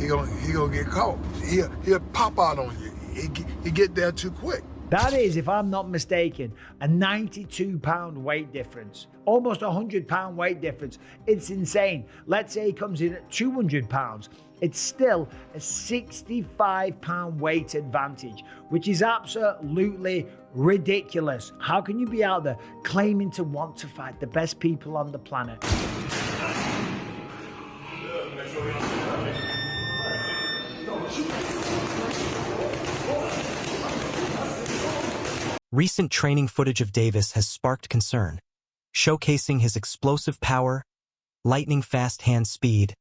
gonna get caught. He'll pop out on you. He get there too quick. That is, if I'm not mistaken, a 92-pound weight difference. Almost a 100-pound weight difference. It's insane. Let's say he comes in at 200 pounds. It's still a 65-pound weight advantage, which is absolutely ridiculous. How can you be out there claiming to want to fight the best people on the planet? Recent training footage of Davis has sparked concern, showcasing his explosive power, lightning-fast hand speed,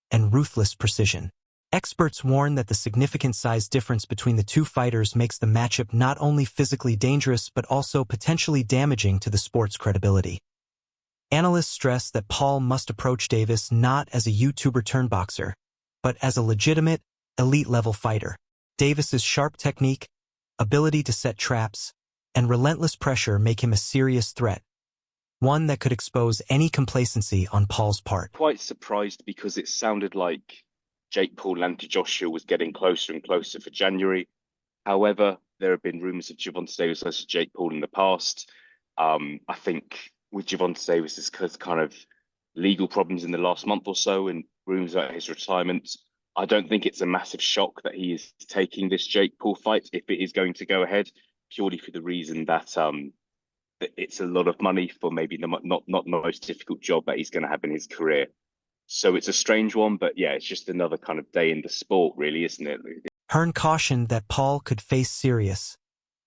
and ruthless precision. Experts warn that the significant size difference between the two fighters makes the matchup not only physically dangerous but also potentially damaging to the sport's credibility. Analysts stress that Paul must approach Davis not as a YouTuber-turned-boxer, but as a legitimate, elite-level fighter. Davis's sharp technique, ability to set traps, and relentless pressure make him a serious threat, one that could expose any complacency on Paul's part. Quite surprised because it sounded like Jake Paul and Joshua was getting closer and closer for January. However, there have been rumours of Gervonta Davis versus Jake Paul in the past. I think with Gervonta Davis's kind of legal problems in the last month or so and rumours about his retirement, I don't think it's a massive shock that he is taking this Jake Paul fight if it is going to go ahead, purely for the reason that it's a lot of money for maybe not the most difficult job that he's going to have in his career. So it's a strange one, but yeah, it's just another kind of day in the sport, really, isn't it? Hearn cautioned that Paul could face serious,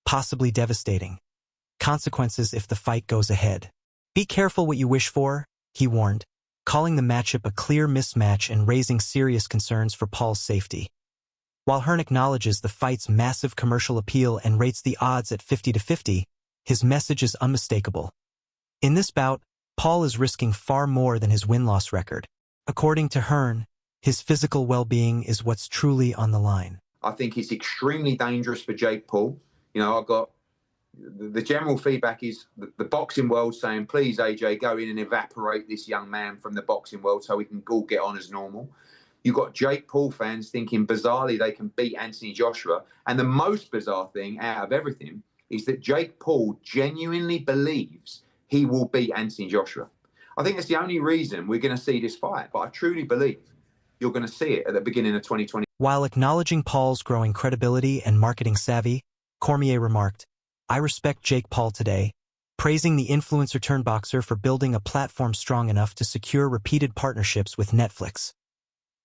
possibly devastating, consequences if the fight goes ahead. Be careful what you wish for, he warned, calling the matchup a clear mismatch and raising serious concerns for Paul's safety. While Hearn acknowledges the fight's massive commercial appeal and rates the odds at 50-50, his message is unmistakable. In this bout, Paul is risking far more than his win-loss record. According to Hearn, his physical well-being is what's truly on the line. I think it's extremely dangerous for Jake Paul. You know, I've got the general feedback is the boxing world saying, please, AJ, go in and evaporate this young man from the boxing world so we can all get on as normal. You've got Jake Paul fans thinking bizarrely they can beat Anthony Joshua. And the most bizarre thing out of everything is that Jake Paul genuinely believes he will beat Anthony Joshua. I think that's the only reason we're going to see this fight. But I truly believe you're going to see it at the beginning of 2020. While acknowledging Paul's growing credibility and marketing savvy, Cormier remarked, "I respect Jake Paul today," praising the influencer-turned-boxer for building a platform strong enough to secure repeated partnerships with Netflix.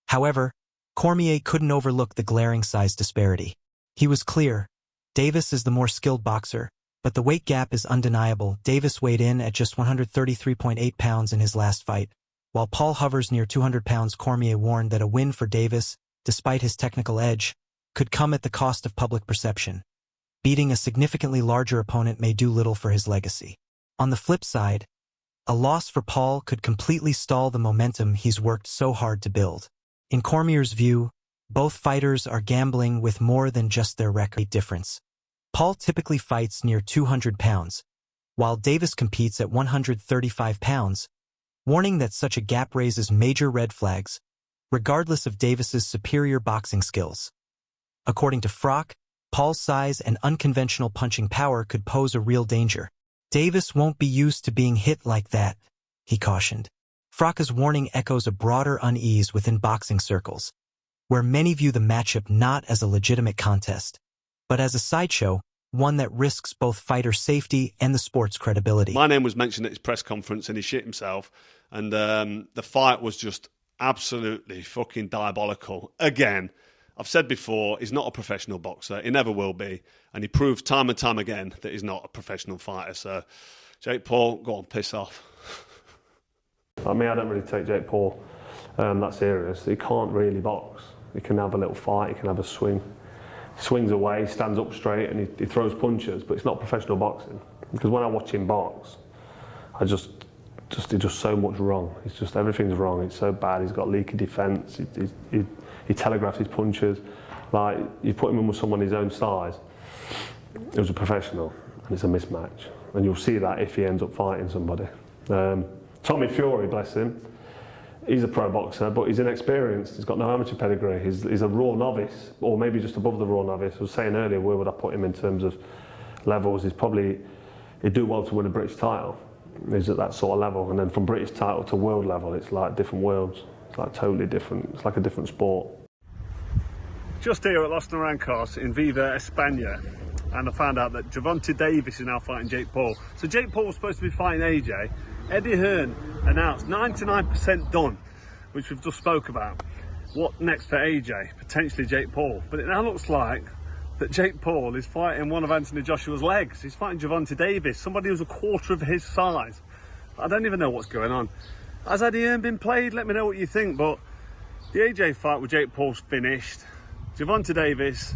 However, Cormier couldn't overlook the glaring size disparity. He was clear, Davis is the more skilled boxer, but the weight gap is undeniable. Davis weighed in at just 133.8 pounds in his last fight. While Paul hovers near 200 pounds, Cormier warned that a win for Davis, despite his technical edge, could come at the cost of public perception. Beating a significantly larger opponent may do little for his legacy. On the flip side, a loss for Paul could completely stall the momentum he's worked so hard to build. In Cormier's view, both fighters are gambling with more than just their record difference. Paul typically fights near 200 pounds, while Davis competes at 135 pounds, warning that such a gap raises major red flags, regardless of Davis's superior boxing skills. According to Froch, Paul's size and unconventional punching power could pose a real danger. Davis won't be used to being hit like that, he cautioned. Froch's warning echoes a broader unease within boxing circles, where many view the matchup not as a legitimate contest, but as a sideshow, one that risks both fighter safety and the sport's credibility. My name was mentioned at his press conference and he shit himself, and the fight was just absolutely fucking diabolical. Again, I've said before, he's not a professional boxer. He never will be. And he proved time and time again that he's not a professional fighter. So, Jake Paul, go on, piss off. I mean, I don't really take Jake Paul that serious. He can't really box. He can have a little fight, he can have a swing. He swings away, he stands up straight and he throws punches, but it's not professional boxing. Because when I watch him box, he does so much wrong. It's just, everything's wrong. It's so bad. He's got leaky defence. He telegraphs his punches. Like, you put him in with someone his own size, it was a professional, and it's a mismatch. And you'll see that if he ends up fighting somebody. Tommy Fury, bless him, He's a pro boxer, but he's inexperienced. He's got no amateur pedigree. He's a raw novice, or maybe just above the raw novice. I was saying earlier, where would I put him in terms of levels? He'd do well to win a British title. He's at that sort of level. And then from British title to world level, it's like different worlds. It's like totally different. It's like a different sport. Just here at Los Naranjos in Viva, España, and I found out that Gervonta Davis is now fighting Jake Paul. So Jake Paul was supposed to be fighting AJ. Eddie Hearn announced 99% done, which we've just spoke about. What next for AJ? Potentially Jake Paul. But it now looks like that Jake Paul is fighting one of Anthony Joshua's legs. He's fighting Gervonta Davis, somebody who's a quarter of his size. I don't even know what's going on. Has Eddie Hearn been played? Let me know what you think. But the AJ fight with Jake Paul's finished. Gervonta Davis,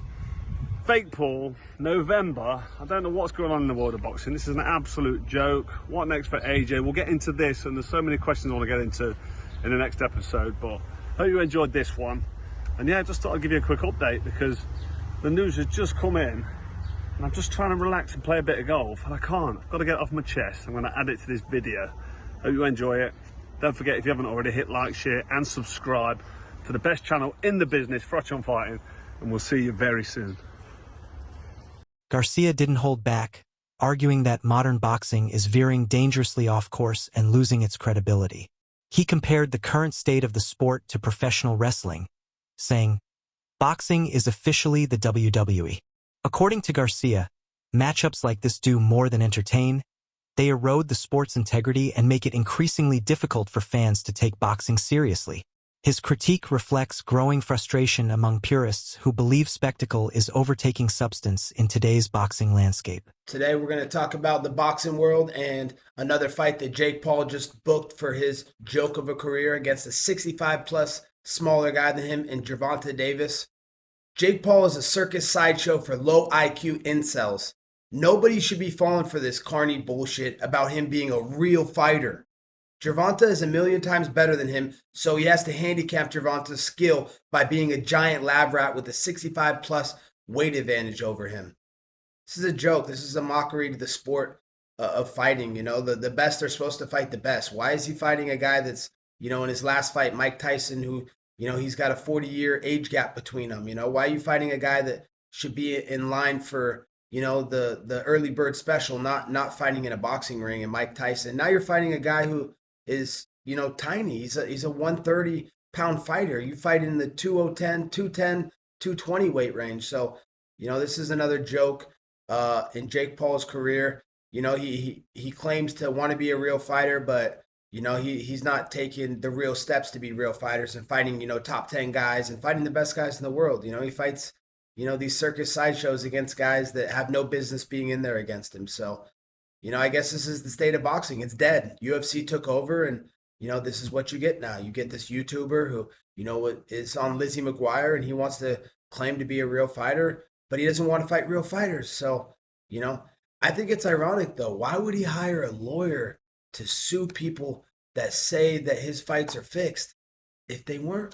fake Paul, November. I don't know what's going on in the world of boxing. This is an absolute joke. What next for AJ? We'll get into this, and there's so many questions I want to get into in the next episode, but hope you enjoyed this one. And yeah, just thought I'd give you a quick update because the news has just come in and I'm just trying to relax and play a bit of golf, and I can't. I've got to get it off my chest. I'm going to add it to this video. Hope you enjoy it. Don't forget, if you haven't already, hit like, share and subscribe to the best channel in the business, Froch on Fighting, and we'll see you very soon. Garcia didn't hold back, arguing that modern boxing is veering dangerously off course and losing its credibility. He compared the current state of the sport to professional wrestling, saying, "Boxing is officially the WWE." According to Garcia, matchups like this do more than entertain. They erode the sport's integrity and make it increasingly difficult for fans to take boxing seriously. His critique reflects growing frustration among purists who believe spectacle is overtaking substance in today's boxing landscape. Today we're going to talk about the boxing world and another fight that Jake Paul just booked for his joke of a career against a 65-plus smaller guy than him in Gervonta Davis. Jake Paul is a circus sideshow for low IQ incels. Nobody should be falling for this carny bullshit about him being a real fighter. Gervonta is a million times better than him, so he has to handicap Gervonta's skill by being a giant lab rat with a 65-plus weight advantage over him. This is a joke. This is a mockery to the sport of fighting. You know, the best are supposed to fight the best. Why is he fighting a guy that's, you know, in his last fight, Mike Tyson, who, you know, he's got a 40-year age gap between them? You know, why are you fighting a guy that should be in line for, you know, the early bird special, not fighting in a boxing ring and Mike Tyson? Now you're fighting a guy who is, you know, tiny. He's a 130-pound fighter. You fight in the 210, 220 weight range. So, you know, this is another joke in Jake Paul's career. You know, he claims to want to be a real fighter, but, you know, he's not taking the real steps to be real fighters and fighting, you know, top 10 guys and fighting the best guys in the world. You know, he fights, you know, these circus sideshows against guys that have no business being in there against him. So, you know, I guess this is the state of boxing. It's dead. UFC took over, and, you know, this is what you get now. You get this YouTuber who, you know, is on Lizzie McGuire, and he wants to claim to be a real fighter, but he doesn't want to fight real fighters. So, you know, I think it's ironic, though. Why would he hire a lawyer to sue people that say that his fights are fixed if they weren't,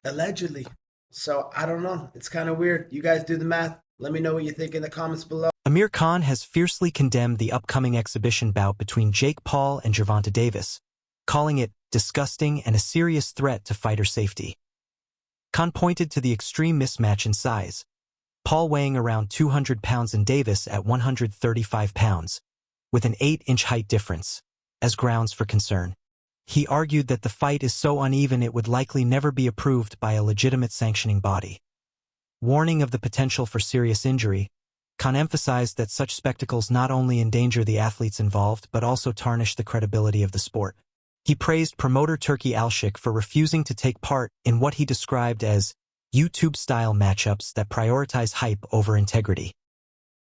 allegedly? So, I don't know. It's kind of weird. You guys do the math. Let me know what you think in the comments below. Amir Khan has fiercely condemned the upcoming exhibition bout between Jake Paul and Gervonta Davis, calling it disgusting and a serious threat to fighter safety. Khan pointed to the extreme mismatch in size, Paul weighing around 200 pounds and Davis at 135 pounds, with an 8-inch height difference, as grounds for concern. He argued that the fight is so uneven it would likely never be approved by a legitimate sanctioning body. Warning of the potential for serious injury, Khan emphasized that such spectacles not only endanger the athletes involved but also tarnish the credibility of the sport. He praised promoter Turki Alshik for refusing to take part in what he described as YouTube-style matchups that prioritize hype over integrity.